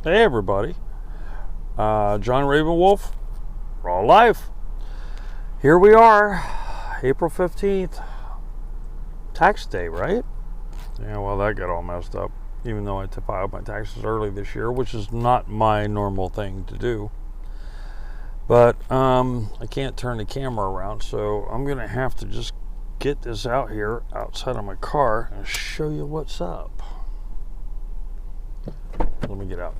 Hey everybody, John Ravenwolf, Raw Life. Here we are, April 15th, tax day, right? Yeah, well that got all messed up, even though I filed my taxes early this year, which is not my normal thing to do. But I can't turn the camera around, so I'm gonna have to just get this out here outside of my car and show you what's up. Let me get out.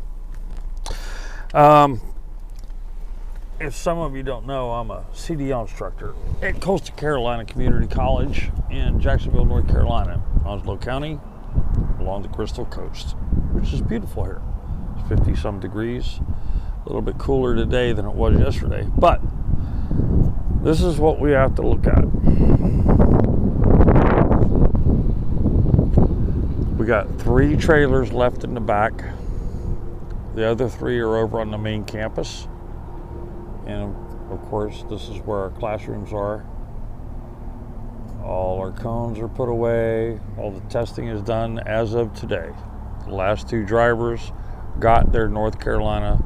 If some of you don't know, I'm a CDL instructor at Coastal Carolina Community College in Jacksonville, North Carolina, Onslow County, along the Crystal Coast, which is beautiful here. It's 50-some degrees, a little bit cooler today than it was yesterday, but this is what we have to look at. We got 3 trailers left in the back. The other 3 are over on the main campus. And of course, this is where our classrooms are. All our cones are put away. All the testing is done as of today. The last 2 drivers got their North Carolina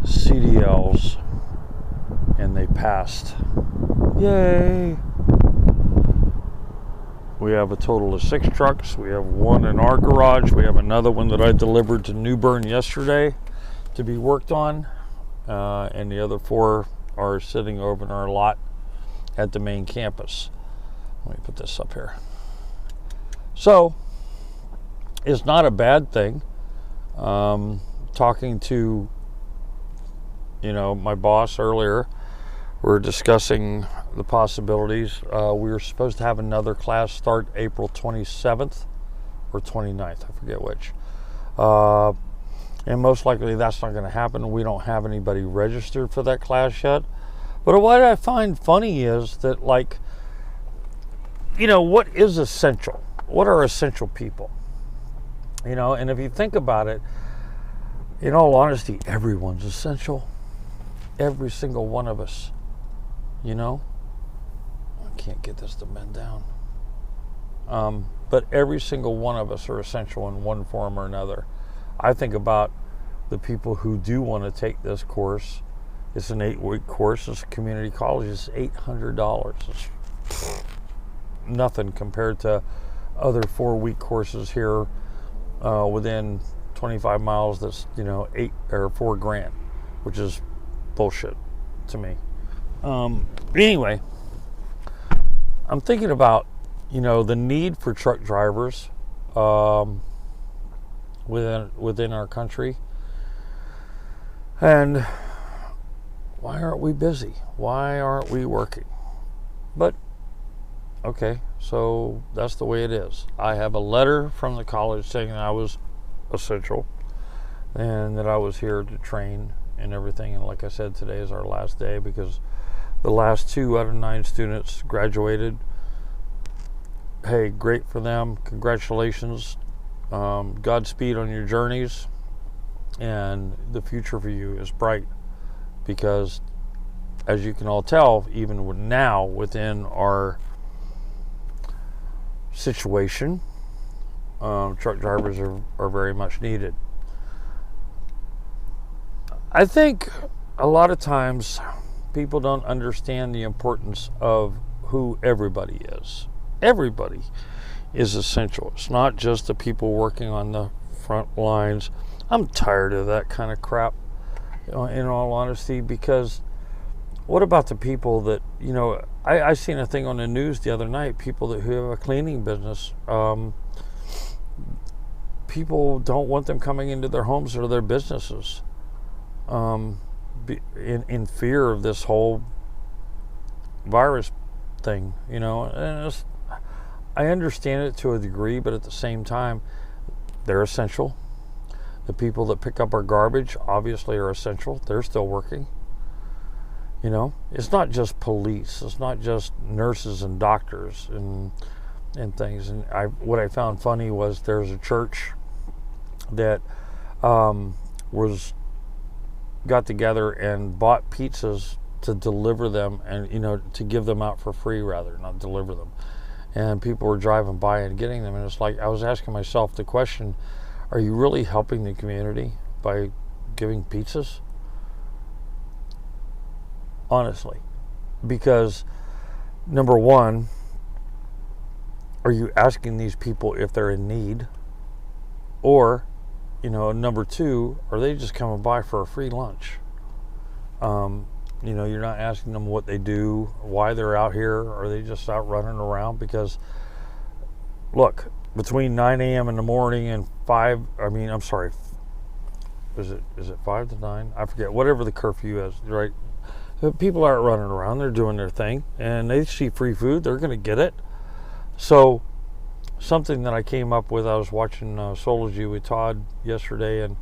CDLs and they passed. Yay! We have a total of 6 trucks. We have 1 in our garage. We have another one that I delivered to New Bern yesterday to be worked on. And the other 4 are sitting over in our lot at the main campus. Let me put this up here. So, it's not a bad thing. Talking to, my boss earlier, we're discussing the possibilities. We were supposed to have another class start April 27th or 29th, I forget which. And most likely that's not going to happen. We don't have anybody registered for that class yet. But what I find funny is that, what is essential? What are essential people? And if you think about it, in all honesty, everyone's essential. Every single one of us. I can't get this to bend down. But every single one of us are essential in one form or another. I think about the people who do want to take this course. It's an 8-week course. It's a community college. It's $800. It's nothing compared to other 4-week courses here within 25 miles. That's $8 or $4,000, which is bullshit to me. Anyway, I'm thinking about the need for truck drivers within our country, and why aren't we busy? Why aren't we working? But okay, so that's the way it is. I have a letter from the college saying that I was essential and that I was here to train and everything. And like I said, today is our last day because the last 2 out of 9 students graduated. Hey, great for them. Congratulations. Godspeed on your journeys. And the future for you is bright because, as you can all tell, even now within our situation, truck drivers are very much needed. I think a lot of times people don't understand the importance of who everybody is. Everybody is essential. It's not just the people working on the front lines. I'm tired of that kind of crap, in all honesty, because what about the people that, I seen a thing on the news the other night, people who have a cleaning business, people don't want them coming into their homes or their businesses in fear of this whole virus thing, and I understand it to a degree, but at the same time, they're essential. The people that pick up our garbage obviously are essential. They're still working. It's not just police. It's not just nurses and doctors and things. And what I found funny was there's a church that got together and bought pizzas to deliver them and to give them out for free, rather, not deliver them. And people were driving by and getting them, and it's like I was asking myself the question, are you really helping the community? by giving pizzas? Honestly. Because, number one, are you asking these people if they're in need? Or, number two, are they just coming by for a free lunch? You're not asking them what they do, why they're out here. Are they just out running around? Because, look, between 9 a.m. in the morning and is it 5 to 9? I forget, whatever the curfew is, right? People aren't running around, they're doing their thing, and they see free food, they're going to get it. So, something that I came up with, I was watching Sology with Todd yesterday, and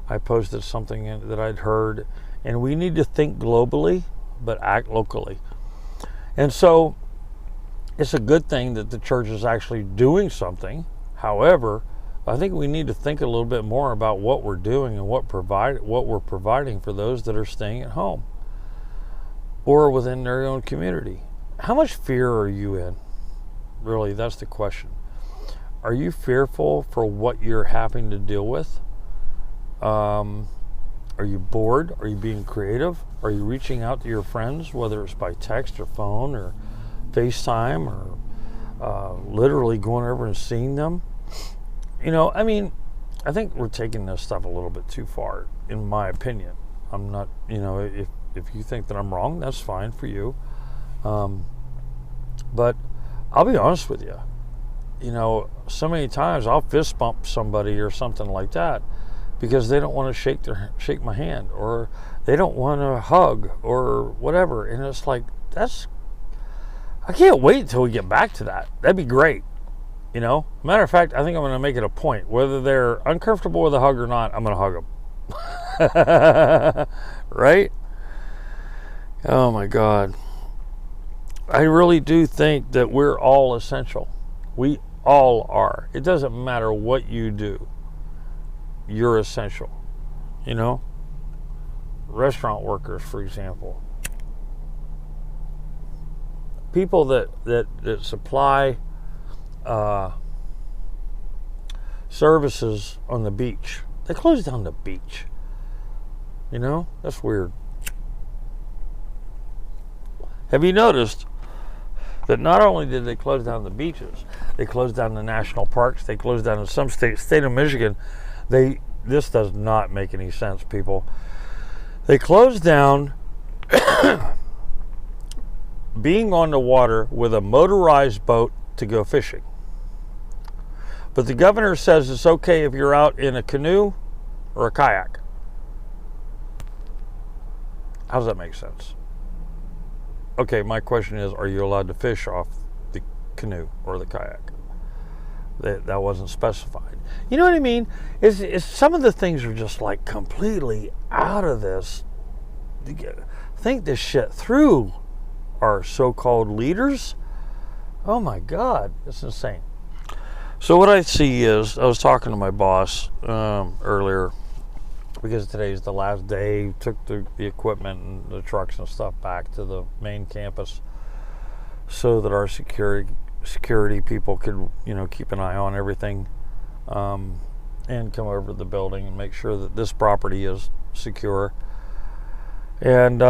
I posted something that I'd heard, and we need to think globally, but act locally. And so, it's a good thing that the church is actually doing something. However, I think we need to think a little bit more about what we're doing and what we're providing for those that are staying at home or within their own community. How much fear are you in? Really, that's the question. Are you fearful for what you're having to deal with? Are you bored? Are you being creative? Are you reaching out to your friends, whether it's by text or phone or FaceTime or literally going over and seeing them? I think we're taking this stuff a little bit too far, in my opinion. I'm not, if you think that I'm wrong, that's fine for you. But I'll be honest with you. So many times I'll fist bump somebody or something like that because they don't want to shake my hand, or they don't want to hug or whatever. And it's like, I can't wait until we get back to that. That'd be great. Matter of fact, I think I'm going to make it a point. Whether they're uncomfortable with a hug or not, I'm going to hug them. Right? Oh my God. I really do think that we're all essential. We all are. It doesn't matter what you do. You're essential. Restaurant workers, for example. People that supply services on the beach. They closed down the beach. That's weird. Have you noticed that not only did they close down the beaches, they closed down the national parks, they closed down in some states, state of Michigan, this does not make any sense, people. They closed down being on the water with a motorized boat to go fishing. But the governor says it's okay if you're out in a canoe or a kayak. How does that make sense? Okay, my question is, are you allowed to fish off the canoe or the kayak? That wasn't specified. You know what I mean? It's some of the things are just like completely out of this. Think this shit through, our so-called leaders. Oh my God, it's insane. So what I see is, I was talking to my boss earlier, because today's the last day. Took the equipment and the trucks and stuff back to the main campus so that our security people could, keep an eye on everything, and come over to the building and make sure that this property is secure. And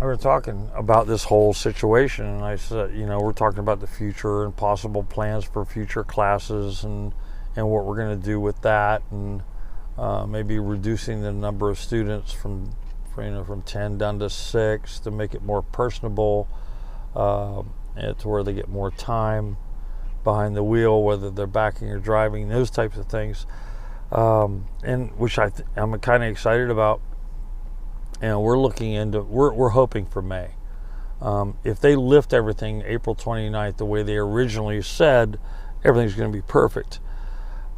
we were talking about this whole situation, and I said, we're talking about the future and possible plans for future classes and what we're going to do with that, and maybe reducing the number of students from 10 down to 6 to make it more personable, to where they get more time behind the wheel, whether they're backing or driving, those types of things, and which I'm kind of excited about. And we're looking into, we're hoping for May. If they lift everything April 29th the way they originally said, everything's going to be perfect.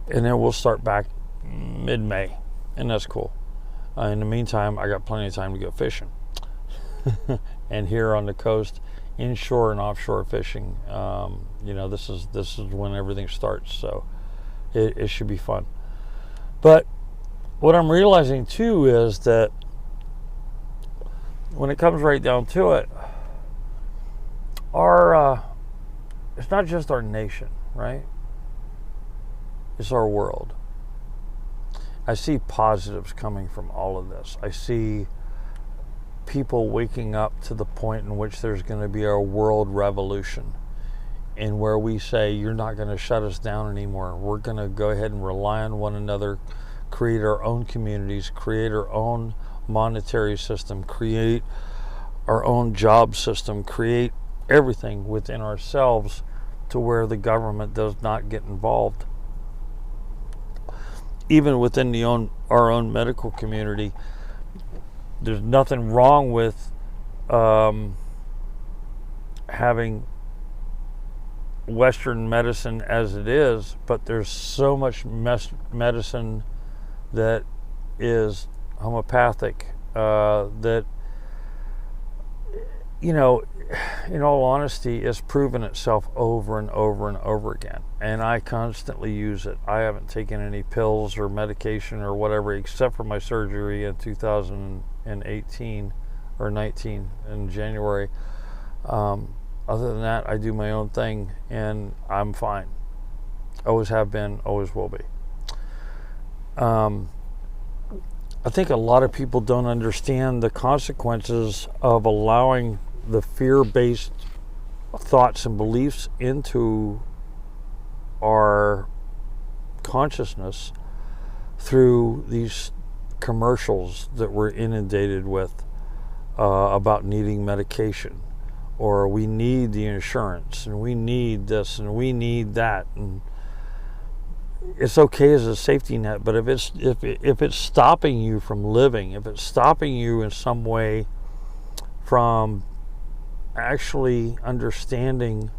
And then we'll start back mid-May, and that's cool. In the meantime, I got plenty of time to go fishing. And here on the coast, inshore and offshore fishing, this is when everything starts. So it should be fun. But what I'm realizing too is that when it comes right down to it, it's not just our nation, right? It's our world. I see positives coming from all of this. I see people waking up to the point in which there's going to be a world revolution, and where we say, you're not going to shut us down anymore. We're going to go ahead and rely on one another, create our own communities, create our own monetary system, create our own job system, create everything within ourselves to where the government does not get involved. Even within our own medical community, there's nothing wrong with having Western medicine as it is, but there's so much medicine that is homeopathic that, in all honesty, has proven itself over and over and over again. And I constantly use it. I haven't taken any pills or medication or whatever, except for my surgery in 2018 or 19 in January. Other than that, I do my own thing, and I'm fine. Always have been, always will be. I think a lot of people don't understand the consequences of allowing the fear-based thoughts and beliefs into our consciousness through these commercials that we're inundated with about needing medication, or we need the insurance, and we need this, and we need that. And it's okay as a safety net, but if it's stopping you from living, if it's stopping you in some way from actually understanding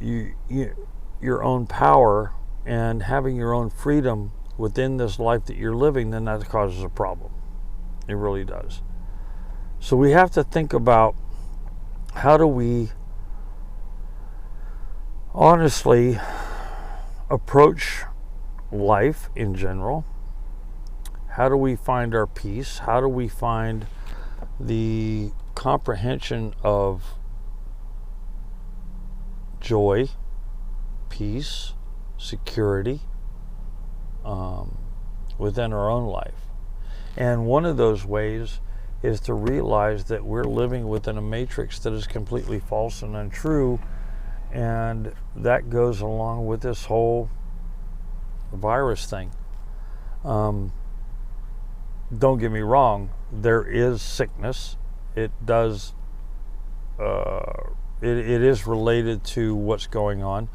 your own power and having your own freedom within this life that you're living, then that causes a problem. It really does. So we have to think about, how do we honestly approach life in general? How do we find our peace? How do we find the comprehension of joy, peace, security within our own life? And one of those ways is to realize that we're living within a matrix that is completely false and untrue, and that goes along with this whole virus thing. Don't get me wrong, there is sickness. It does. It is related to what's going on,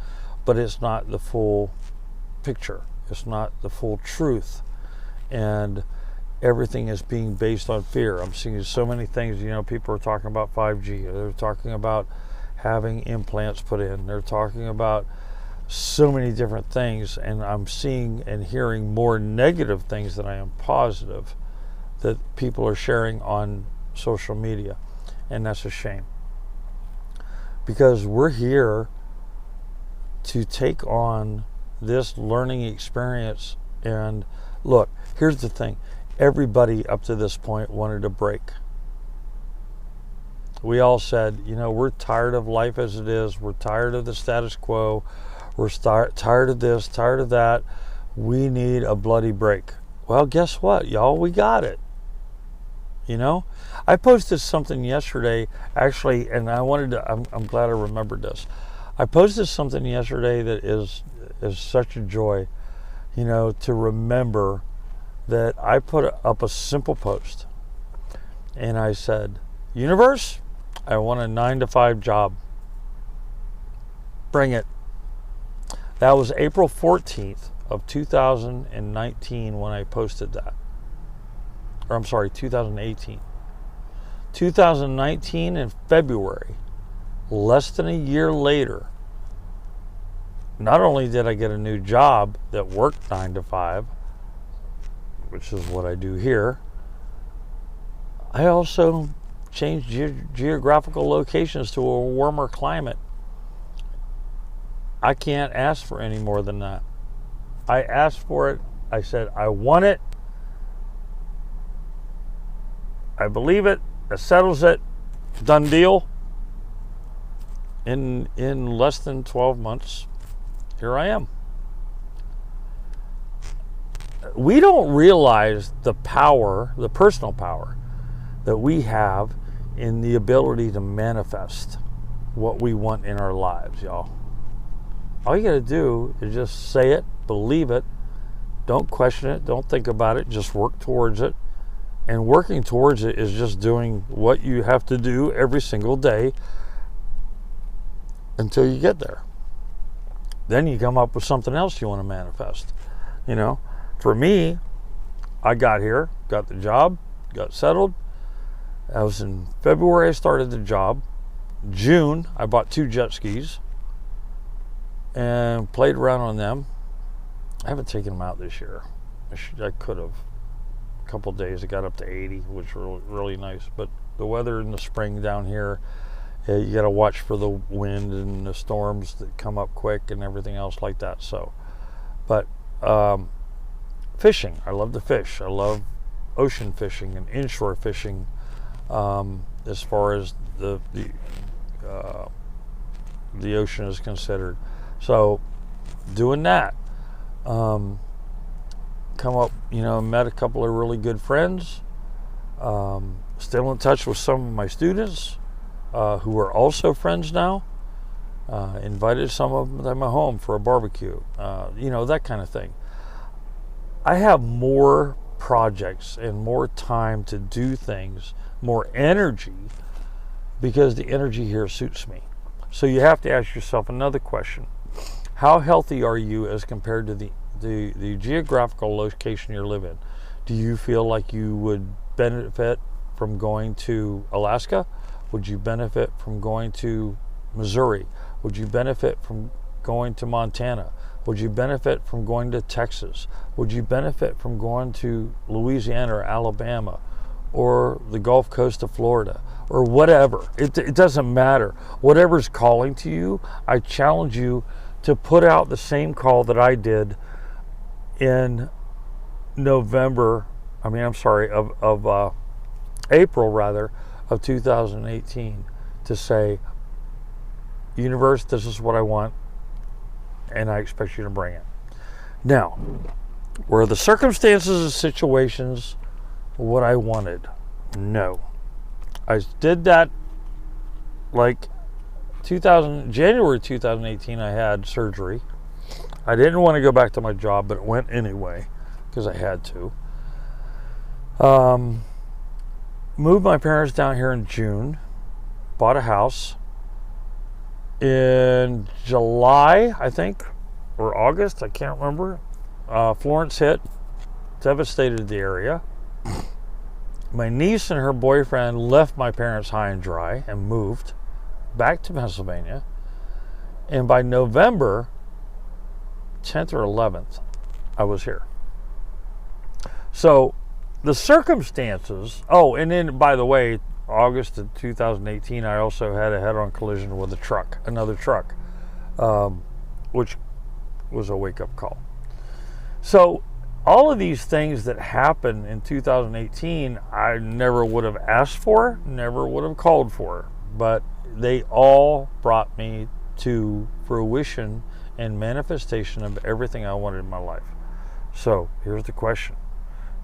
but it's not the full picture. It's not the full truth, and everything is being based on fear. I'm seeing so many things. People are talking about 5G. They're talking about having implants put in. They're talking about so many different things, and I'm seeing and hearing more negative things than I am positive that people are sharing on social media, and that's a shame, because we're here to take on this learning experience. And look, here's the thing. Everybody up to this point wanted a break. We all said, we're tired of life as it is. We're tired of the status quo. We're tired of this, tired of that. We need a bloody break. Well, guess what, y'all? We got it. I posted something yesterday, actually, and I'm glad I remembered this. I posted something yesterday that is such a joy, to remember that I put up a simple post, and I said, universe, I want a 9-to-5 job. Bring it. That was April 14th of 2019 when I posted that. Or I'm sorry, 2018. 2019 in February, less than a year later, not only did I get a new job that worked 9 to 5, which is what I do here, I also changed geographical locations to a warmer climate. I can't ask for any more than that. I asked for it. I said, I want it. I believe it. That settles it. Done deal. In less than 12 months, here I am. we don't realize the power, the personal power that we have in the ability to manifest what we want in our lives, y'all. All you got to do is just say it, believe it, don't question it, don't think about it, just work towards it. And working towards it is just doing what you have to do every single day until you get there. Then you come up with something else you want to manifest. You know, for me, I got here, got the job, got settled. That was in February I started the job. June, I bought 2 jet skis and played around on them. I haven't taken them out this year. I could have. A couple of days, it got up to 80, which was really nice. But the weather in the spring down here, you got to watch for the wind and the storms that come up quick and everything else like that. So, but fishing, I love to fish. I love ocean fishing and inshore fishing. As far as the ocean is considered. So doing that, come up, met a couple of really good friends, still in touch with some of my students who are also friends now, invited some of them home for a barbecue, that kind of thing. I have more projects and more time to do things, more energy, because the energy here suits me. So you have to ask yourself another question. How healthy are you as compared to the geographical location you live in? Do you feel like you would benefit from going to Alaska? Would you benefit from going to Missouri? Would you benefit from going to Montana? Would you benefit from going to Texas? Would you benefit from going to Louisiana or Alabama or the Gulf Coast of Florida or whatever? It doesn't matter. Whatever's calling to you, I challenge you to put out the same call that I did in April of 2018, to say, universe, this is what I want, and I expect you to bring it. Now, were the circumstances and situations what I wanted? No. I did that like January 2018, I had surgery. I didn't want to go back to my job, but it went anyway because I had to. Moved my parents down here in June, bought a house. In July, I think, or August, I can't remember, Florence hit, devastated the area. My niece and her boyfriend left my parents high and dry and moved back to Pennsylvania. And by November 10th or 11th, I was here. So the circumstances, and then, by the way, August of 2018, I also had a head-on collision with another truck, which was a wake-up call. So all of these things that happened in 2018, I never would have asked for, never would have called for, but they all brought me to fruition and manifestation of everything I wanted in my life. So here's the question.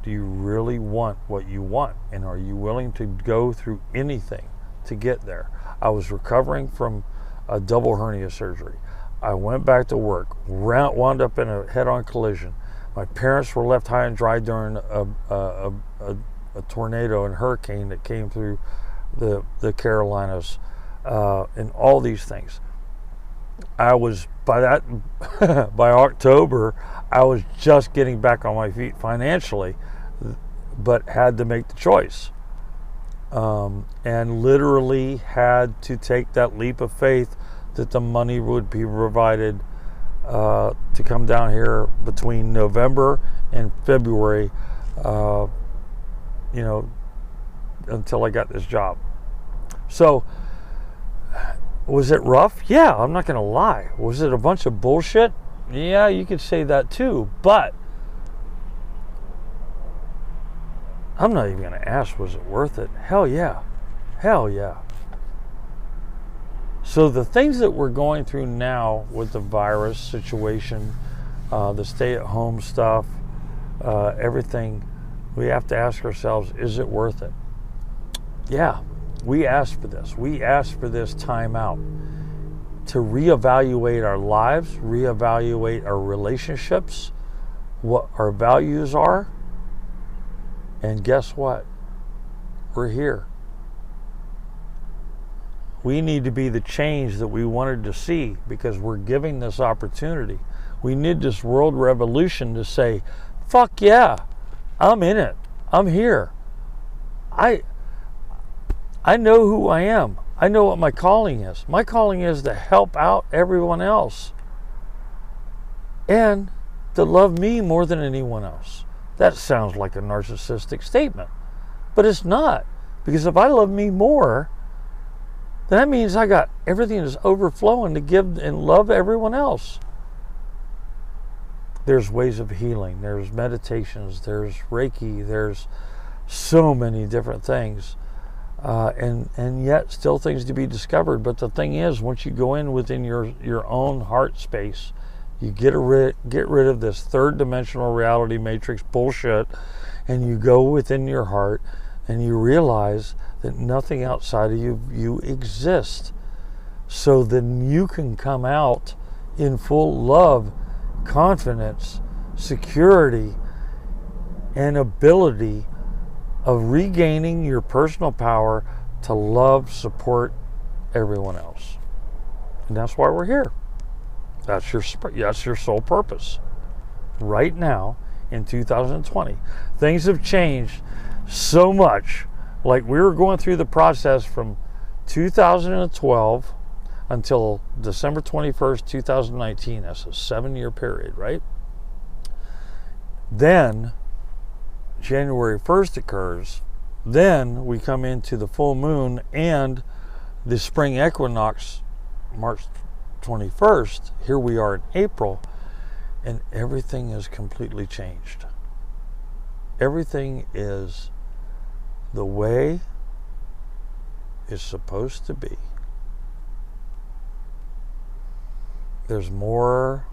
Do you really want what you want? And are you willing to go through anything to get there? I was recovering from a double hernia surgery. I went back to work, wound up in a head-on collision. My parents were left high and dry during a tornado and hurricane that came through the Carolinas, and all these things. I was, by October, I was just getting back on my feet financially, but had to make the choice. And literally had to take that leap of faith that the money would be provided to come down here between November and February, until I got this job. So, was it rough? Yeah, I'm not going to lie. Was it a bunch of bullshit? Yeah, you could say that too, but I'm not even going to ask, was it worth it? Hell yeah. Hell yeah. So the things that we're going through now with the virus situation, the stay-at-home stuff, everything, we have to ask ourselves, is it worth it? Yeah, we asked for this. We asked for this time out to reevaluate our lives, reevaluate our relationships, what our values are. And guess what? We're here. We need to be the change that we wanted to see because we're giving this opportunity. We need this world revolution to say, fuck yeah, I'm in it. I'm here. I know who I am. I know what my calling is. My calling is to help out everyone else and to love me more than anyone else. That sounds like a narcissistic statement, but it's not, because if I love me more, then that means I got everything is overflowing to give and love everyone else. There's ways of healing, there's meditations, there's Reiki, there's so many different things. And yet still things to be discovered. But the thing is, once you go in within your own heart space, you get rid of this third dimensional reality matrix bullshit, and you go within your heart and you realize that nothing outside of you exists. So then you can come out in full love, confidence, security, and ability of regaining your personal power to love, support everyone else. And that's why we're here. That's your sole purpose. Right now, in 2020, things have changed so much. Like, we were going through the process from 2012 until December 21st, 2019. That's a 7-year period, right? Then January 1st occurs, then we come into the full moon and the spring equinox, March 21st. Here we are in April, and everything is completely changed. Everything is the way it's supposed to be. There's more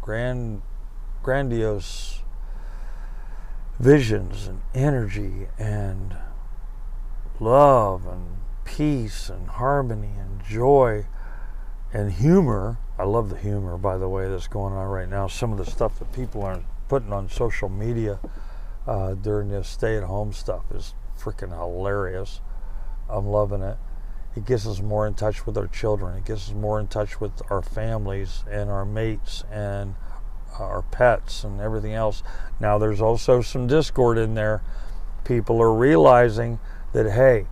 grandiose visions and energy and love and peace and harmony and joy and humor. I love the humor, by the way, that's going on right now. Some of the stuff that people are putting on social media during this stay-at-home stuff is freaking hilarious. I'm loving it. It gets us more in touch with our children. It gets us more in touch with our families and our mates and our pets and everything else. Now, there's also some discord in there. People are realizing that, hey,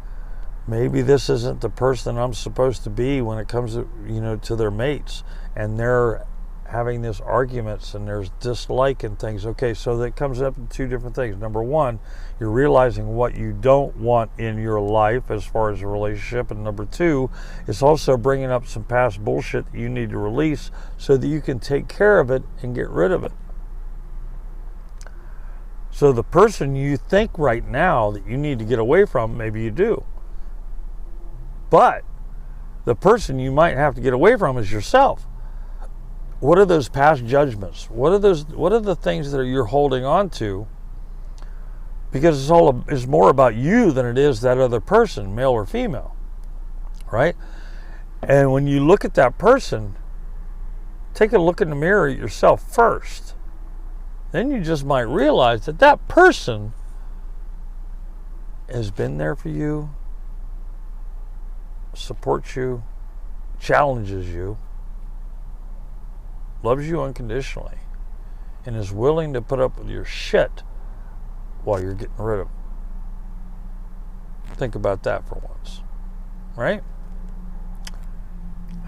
maybe this isn't the person I'm supposed to be when it comes to, to their mates, and they're having this arguments and there's dislike and things. Okay, so that comes up in two different things. Number one, you're realizing what you don't want in your life as far as a relationship, and number two, it's also bringing up some past bullshit that you need to release so that you can take care of it and get rid of it. So the person you think right now that you need to get away from, maybe you do, but the person you might have to get away from is yourself. What are those past judgments? What are the things that you're holding on to? Because it's more about you than it is that other person, male or female, right? And when you look at that person, take a look in the mirror at yourself first. Then you just might realize that that person has been there for you, supports you, challenges you, loves you unconditionally, and is willing to put up with your shit while you're getting rid of it. Think about that for once, right?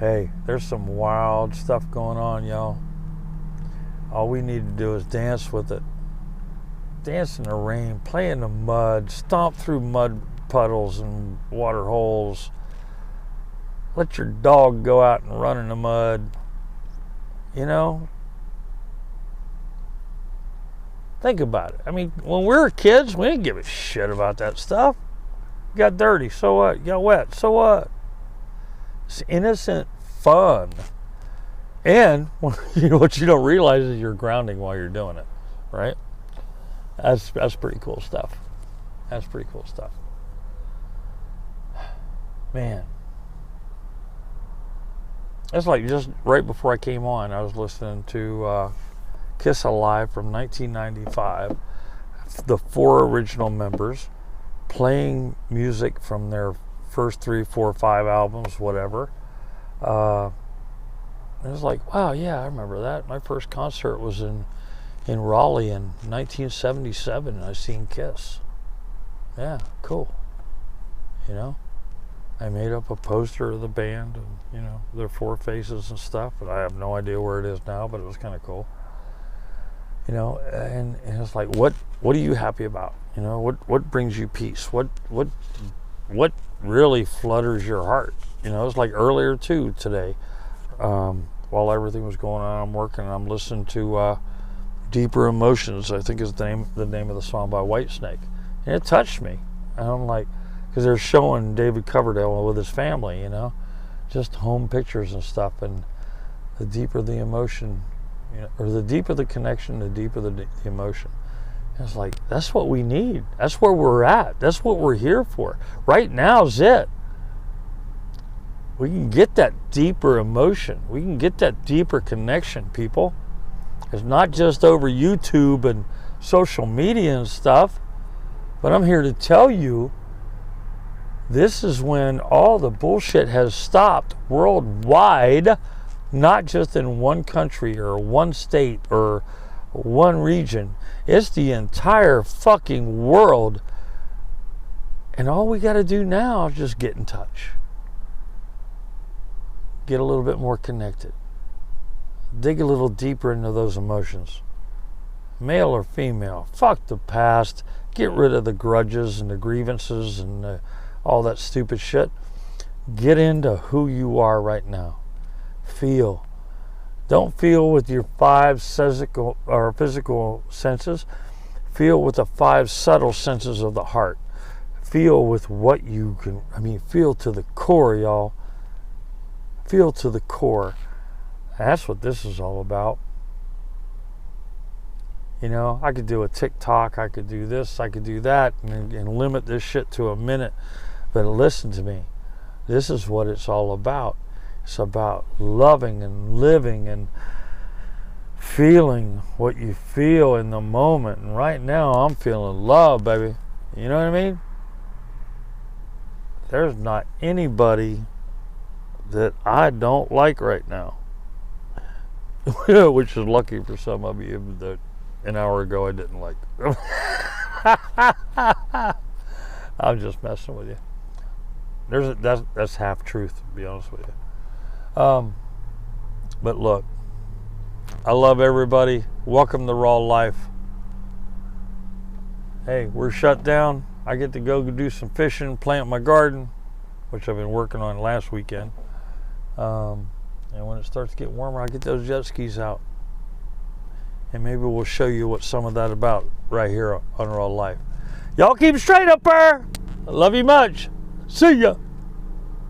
Hey, there's some wild stuff going on, y'all. All we need to do is dance with it. Dance in the rain, play in the mud, stomp through mud puddles and water holes. Let your dog go out and run in the mud. Think about it. I mean, when we were kids, we didn't give a shit about that stuff. You got dirty, so what? You got wet, so what? It's innocent fun. And what you don't realize is you're grounding while you're doing it. right? That's pretty cool stuff. That's pretty cool stuff. Man. It's like just right before I came on, I was listening to Kiss Alive from 1995. The 4 original members playing music from their first 3, 4, 5 albums, whatever. It was like, wow, yeah, I remember that. My first concert was in Raleigh in 1977, and I seen Kiss. Yeah, cool. You know, I made up a poster of the band and, you know, their 4 faces and stuff, but I have no idea where it is now, but it was kind of cool. You know, and it's like, what are you happy about? You know, what brings you peace? What really flutters your heart? You know, it's like earlier too today, while everything was going on, I'm working and I'm listening to Deeper Emotions, I think is the name of the song by Whitesnake. And it touched me. And I'm like, because they're showing David Coverdale with his family, you know, just home pictures and stuff. And the deeper the emotion, you know, or the deeper the connection, the deeper the emotion. And it's like, that's what we need. That's where we're at. That's what we're here for. Right now's it. We can get that deeper emotion. We can get that deeper connection, people. It's not just over YouTube and social media and stuff. But I'm here to tell you, this is when all the bullshit has stopped worldwide, not just in one country or one state or one region. It's the entire fucking world. And all we got to do now is just get in touch. Get a little bit more connected. Dig a little deeper into those emotions. Male or female, fuck the past. Get rid of the grudges and the grievances and all that stupid shit. Get into who you are right now. Feel. Don't feel with your 5 physical senses. Feel with the 5 subtle senses of the heart. Feel with what you can, feel to the core, y'all. Feel to the core. That's what this is all about. You know, I could do a TikTok, I could do this, I could do that, and limit this shit to a minute. But listen to me. This is what it's all about. It's about loving and living and feeling what you feel in the moment. And right now, I'm feeling love, baby. You know what I mean? There's not anybody that I don't like right now. Which is lucky for some of you that an hour ago I didn't like. I'm just messing with you. That's half truth, to be honest with you. But look, I love everybody. Welcome to Raw Life. Hey, we're shut down. I get to go do some fishing, plant my garden, which I've been working on last weekend. And when it starts to get warmer, I get those jet skis out. And maybe we'll show you what some of that about right here on Raw Life. Y'all keep straight up there. I love you much. See ya.